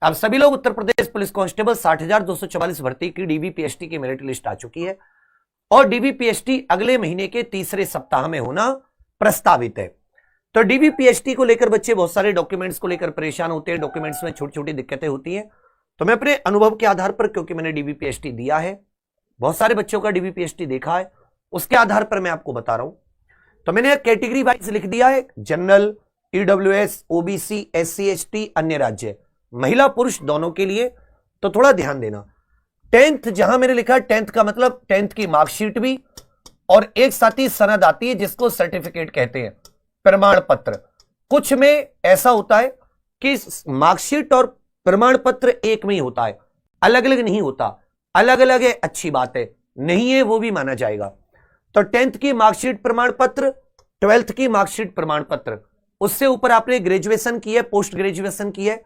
आप सभी लोग उत्तर प्रदेश पुलिस कांस्टेबल 60,244 भर्ती की डीबीपीएसटी की मेरिट लिस्ट आ चुकी है और डीबीपीएसटी अगले महीने के तीसरे सप्ताह में होना प्रस्तावित है। तो डीबीपीएसटी को लेकर बच्चे बहुत सारे डॉक्यूमेंट्स को लेकर परेशान होते हैं, डॉक्यूमेंट्स में छोटी छोटी दिक्कतें होती हैं। तो मैं अपने अनुभव के आधार पर, क्योंकि मैंने डीबीपीएसटी दिया है, बहुत सारे बच्चों का डीबीपीएसटी देखा है, उसके आधार पर मैं आपको बता रहा हूं। तो मैंने कैटेगरी वाइज लिख दिया है, general, EWS, OBC, SC ST, अन्य राज्य, महिला पुरुष दोनों के लिए। तो थोड़ा ध्यान देना, 10th जहां मैंने लिखा 10th का मतलब 10th की मार्कशीट भी और एक साथ ही सनद आती है जिसको सर्टिफिकेट कहते हैं, प्रमाण पत्र। कुछ में ऐसा होता है कि मार्कशीट और प्रमाण पत्र एक में ही होता है, अलग अलग नहीं होता। अलग अलग है अच्छी बात है, नहीं है वो भी माना जाएगा। तो 10th की मार्कशीट प्रमाण पत्र, 12th की मार्कशीट प्रमाण पत्र, उससे ऊपर आपने ग्रेजुएशन की है, पोस्ट ग्रेजुएशन की है,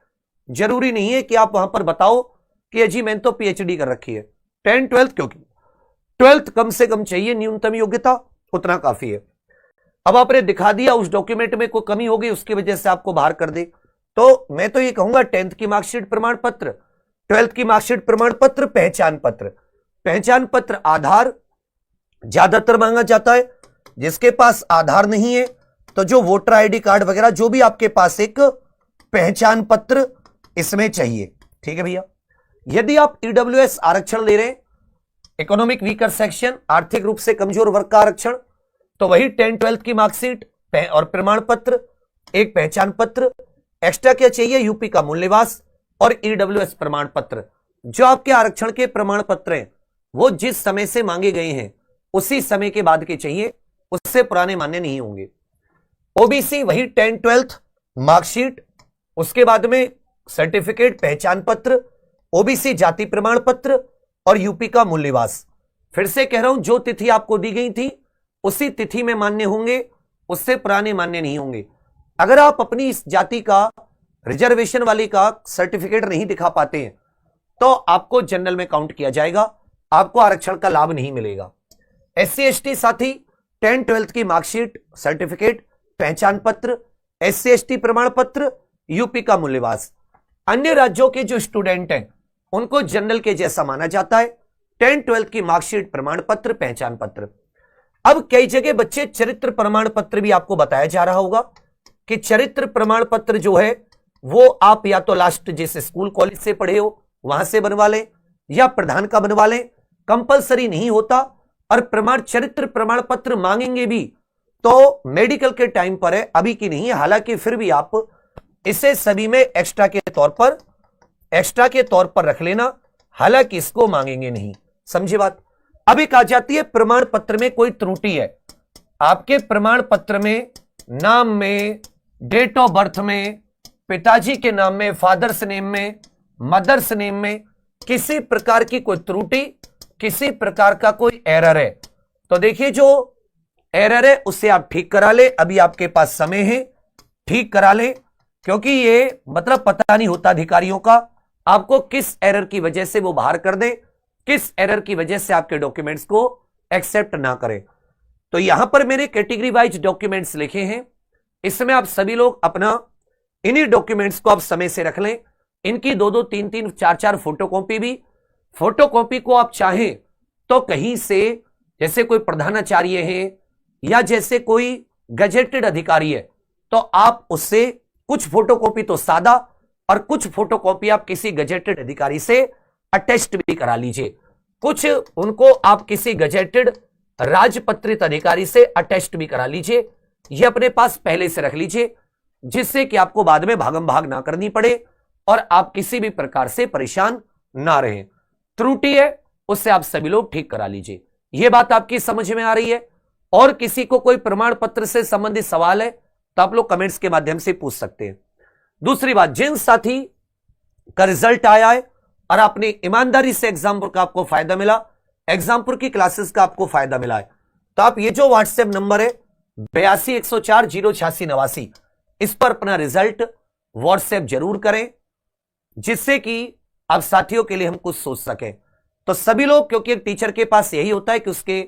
जरूरी नहीं है कि आप वहां पर बताओ कि जी मैंने तो पीएचडी कर रखी है। 10, 12, क्योंकि 12th कम से कम चाहिए, न्यूनतम योग्यता उतना काफी है। अब आपने दिखा दिया उस डॉक्यूमेंट में कोई कमी हो गई, उसकी वजह से आपको बाहर कर दे, तो मैं तो ये कहूंगा 10th की मार्कशीट प्रमाण पत्र, 12th की मार्कशीट प्रमाण पत्र, पहचान पत्र। पहचान पत्र आधार ज्यादातर मांगा जाता है, जिसके पास आधार नहीं है तो जो वोटर आईडी कार्ड वगैरह, जो भी आपके पास एक पहचान पत्र इसमें चाहिए। ठीक है भैया। यदि आप ईडब्ल्यूएस आरक्षण ले रहे हैं, इकोनॉमिक वीकर सेक्शन, आर्थिक रूप से कमजोर वर्ग का आरक्षण, तो वही 10, 12th की मार्कशीट और प्रमाण पत्र, एक पहचान पत्र। एक्स्ट्रा क्या चाहिए? यूपी का मूल निवास और ईडब्ल्यूएस प्रमाण पत्र। जो आपके आरक्षण के प्रमाण पत्र हैं वो जिस समय से मांगे गए हैं उसी समय के बाद के चाहिए, उससे पुराने मान्य नहीं होंगे। ओबीसी वही 10, 12th मार्कशीट, उसके बाद में सर्टिफिकेट, पहचान पत्र, ओबीसी जाति प्रमाण पत्र और यूपी का मूल निवास। फिर से कह रहा हूं, जो तिथि आपको दी गई थी उसी तिथि में मान्य होंगे, उससे पुराने मान्य नहीं होंगे। अगर आप अपनी इस जाति का, रिजर्वेशन वाली का सर्टिफिकेट नहीं दिखा पाते हैं तो आपको जनरल में काउंट किया जाएगा, आपको आरक्षण का लाभ नहीं मिलेगा। एससी एसटी साथी 10, 12th की मार्कशीट, सर्टिफिकेट, पहचान पत्र, एससी एसटी प्रमाण पत्र, यूपी का मूल निवास। अन्य राज्यों के जो स्टूडेंट हैं उनको जनरल के जैसा माना जाता है, 10, 12th की मार्कशीट, प्रमाण पत्र, पहचान पत्र। अब कई जगह बच्चे चरित्र प्रमाण पत्र भी आपको बताया जा रहा होगा कि चरित्र प्रमाण पत्र जो है वो आप या तो लास्ट जिस स्कूल कॉलेज से पढ़े हो वहां से बनवा लें या प्रधान का बनवा लें, कंपलसरी नहीं होता। और चरित्र प्रमाण पत्र मांगेंगे भी तो मेडिकल के टाइम पर है, अभी की नहीं है। हालांकि फिर भी आप इसे सभी में एक्स्ट्रा के तौर पर रख लेना, हालांकि इसको मांगेंगे नहीं, समझे बात। अब एक आ जाती है प्रमाण पत्र में कोई त्रुटि है, आपके प्रमाण पत्र में नाम में, डेट ऑफ बर्थ में, पिताजी के नाम में, फादर्स नेम में, मदर्स नेम में किसी प्रकार की कोई त्रुटि, किसी प्रकार का कोई एरर है तो देखिए जो एरर है उससे आप ठीक करा ले, अभी आपके पास समय है, ठीक करा ले, क्योंकि ये मतलब पता नहीं होता अधिकारियों का आपको किस एरर की वजह से वो बाहर कर दे, किस एरर की वजह से आपके डॉक्यूमेंट्स को एक्सेप्ट ना करें। तो यहां पर मैंने कैटेगरी वाइज डॉक्यूमेंट्स लिखे हैं, इसमें आप सभी लोग अपना इन्हीं डॉक्यूमेंट्स को आप समय से रख लें। इनकी 2-2, 3-3, 4-4 फोटोकॉपी भी, फोटोकॉपी को आप चाहें तो कहीं से, जैसे कोई प्रधानाचार्य है या जैसे कोई गजेटेड अधिकारी है, तो आप उससे कुछ फोटोकॉपी तो सादा और कुछ फोटोकॉपी आप किसी गजेटेड अधिकारी से अटेस्ट भी करा लीजिए, कुछ उनको आप किसी गजेटेड राजपत्रित अधिकारी से अटेस्ट भी करा लीजिए। ये अपने पास पहले से रख लीजिए, जिससे कि आपको बाद में भागम भाग ना करनी पड़े और आप किसी भी प्रकार से परेशान ना रहें। त्रुटि है उससे आप सभी लोग ठीक करा लीजिए। यह बात आपकी समझ में आ रही है? और किसी को कोई प्रमाण पत्र से संबंधित सवाल है तो आप लोग कमेंट्स के माध्यम से पूछ सकते हैं। दूसरी बात, जिन साथी का रिजल्ट आया है और आपने ईमानदारी से एग्जामपुर का आपको फायदा मिला, एग्जामपुर की क्लासेस का आपको फायदा मिला है, तो आप ये जो व्हाट्सएप नंबर है 8210408689, इस पर अपना रिजल्ट व्हाट्सएप जरूर करें, जिससे कि आप साथियों के लिए हम कुछ सोच सकें। तो सभी लोग, क्योंकि एक टीचर के पास यही होता है कि उसके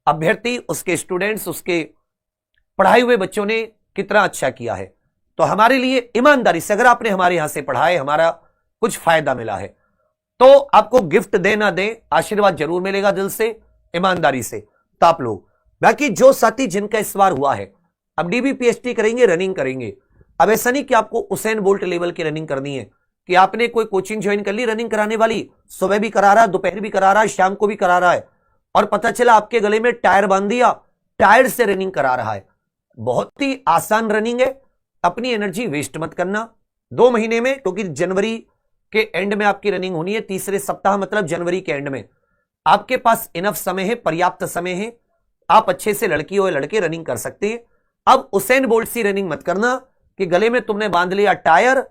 अभ्यर्थी, उसके स्टूडेंट्स, उसके पढ़ाए हुए बच्चों ने कितना अच्छा किया है, तो हमारे लिए ईमानदारी से, अगर आपने हमारे यहां से पढ़ा है, हमारा कुछ फायदा मिला है। तो आपको गिफ्ट दे ना दे, आशीर्वाद जरूर मिलेगा दिल से, ईमानदारी से। तो आप लोग बाकी जो साथी जिनका इस बार हुआ है, अब डीबीपीएसटी करेंगे, रनिंग करेंगे। अब ऐसा नहीं कि आपको उसेन बोल्ट लेवल की रनिंग करनी है कि आपने कोई कोचिंग ज्वाइन कर ली रनिंग कराने वाली, सुबह भी करा रहा है, दोपहर भी करा रहा है, शाम को भी करा रहा है, और पता चला आपके गले में टायर बांध दिया, टायर से रनिंग करा रहा है। बहुत ही आसान रनिंग है, अपनी एनर्जी वेस्ट मत करना 2 महीने में, क्योंकि जनवरी के एंड में आपकी रनिंग होनी है, तीसरे सप्ताह मतलब जनवरी के एंड में। आपके पास इनफ समय है, पर्याप्त समय है, आप अच्छे से लड़की हो या लड़के रनिंग कर सकते हैं। अब उसेन बोल्ट सी रनिंग मत करना कि गले में तुमने बांध लिया टायर,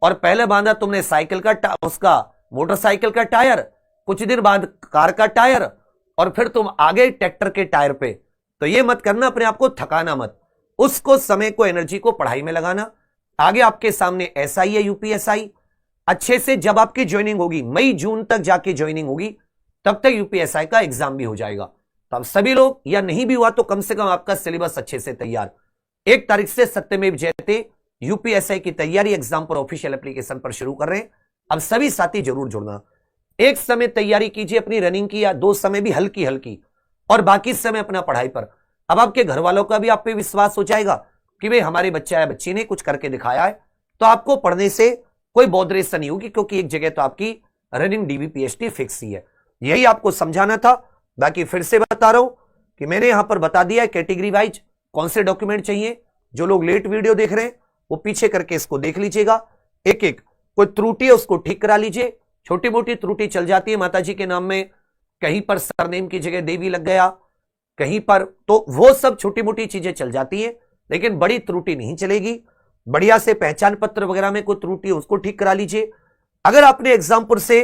और पहले बांधा तुमने साइकिल का उसका मोटरसाइकिल का टायर, कुछ दिन बाद कार का टायर, और फिर तुम आगे ट्रैक्टर के टायर पे। तो ये मत करना, अपने आप को थकाना मत, उसको समय को एनर्जी को पढ़ाई में लगाना। आगे आपके सामने एसआई है, यूपीएसआई, अच्छे से जब आपकी ज्वाइनिंग होगी, मई जून तक जाके ज्वाइनिंग होगी, तब तक यूपीएसआई का एग्जाम भी हो जाएगा। तो अब सभी लोग, या नहीं भी हुआ तो कम से कम आपका सिलेबस अच्छे से तैयार। 1 तारीख से सत्यमेव जयते यूपीएसआई की तैयारी एग्जाम पर ऑफिशियल एप्लीकेशन पर शुरू कर रहे हैं। अब सभी साथी जरूर जुड़ना। एक समय तैयारी कीजिए अपनी रनिंग की, या 2 समय भी हल्की हल्की, और बाकी समय अपना पढ़ाई पर। अब आपके घर वालों का भी आप पे विश्वास हो जाएगा कि भाई हमारे बच्चा या बच्ची ने कुछ करके दिखाया है, तो आपको पढ़ने से कोई बौद्रेस नहीं होगी, क्योंकि एक जगह तो आपकी रनिंग डीबीपीएसटी फिक्स ही है। यही आपको समझाना था। बाकी फिर से बता रहा हूं कि मैंने यहां पर बता दिया है कैटेगरी वाइज कौन से डॉक्यूमेंट चाहिए। जो लोग लेट वीडियो देख रहे हैं वो पीछे करके इसको देख लीजिएगा, एक एक। कोई त्रुटि है उसको ठीक करा लीजिए। छोटी मोटी त्रुटि चल जाती है, माताजी के नाम में कहीं पर सरनेम की जगह देवी लग गया, कहीं पर, तो वो सब छोटी मोटी चीजें चल जाती है, लेकिन बड़ी त्रुटि नहीं चलेगी। बढ़िया से पहचान पत्र वगैरह में कोई त्रुटि है उसको ठीक करा लीजिए। अगर आपने एग्जामपुर से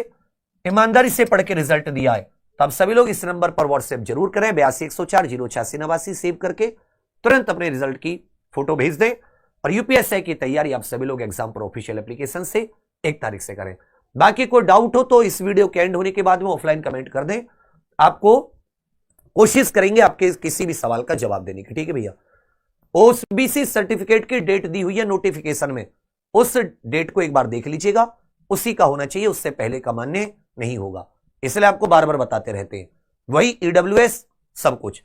ईमानदारी से पढ़ के रिजल्ट दिया है तो आप सभी लोग इस नंबर पर व्हाट्सएप जरूर करें, 8210408889 सेव करके तुरंत अपने रिजल्ट की फोटो भेज दें। और यूपीएसआई की तैयारी आप सभी लोग एग्जाम पर ऑफिशियल एप्लीकेशन से 1 तारीख से करें। बाकी कोई डाउट हो तो इस वीडियो के एंड होने के बाद में ऑफलाइन कमेंट कर दें, आपको कोशिश करेंगे आपके किसी भी सवाल का जवाब देने की। ठीक है भैया। ओबीसी सर्टिफिकेट की डेट दी हुई है नोटिफिकेशन में, उस डेट को एक बार देख लीजिएगा, उसी का होना चाहिए, उससे पहले का मान्य नहीं होगा, इसलिए आपको बार बार बताते रहते हैं। वही ईडब्ल्यूएस सब कुछ।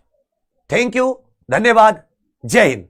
थैंक यू, धन्यवाद, जय हिंद।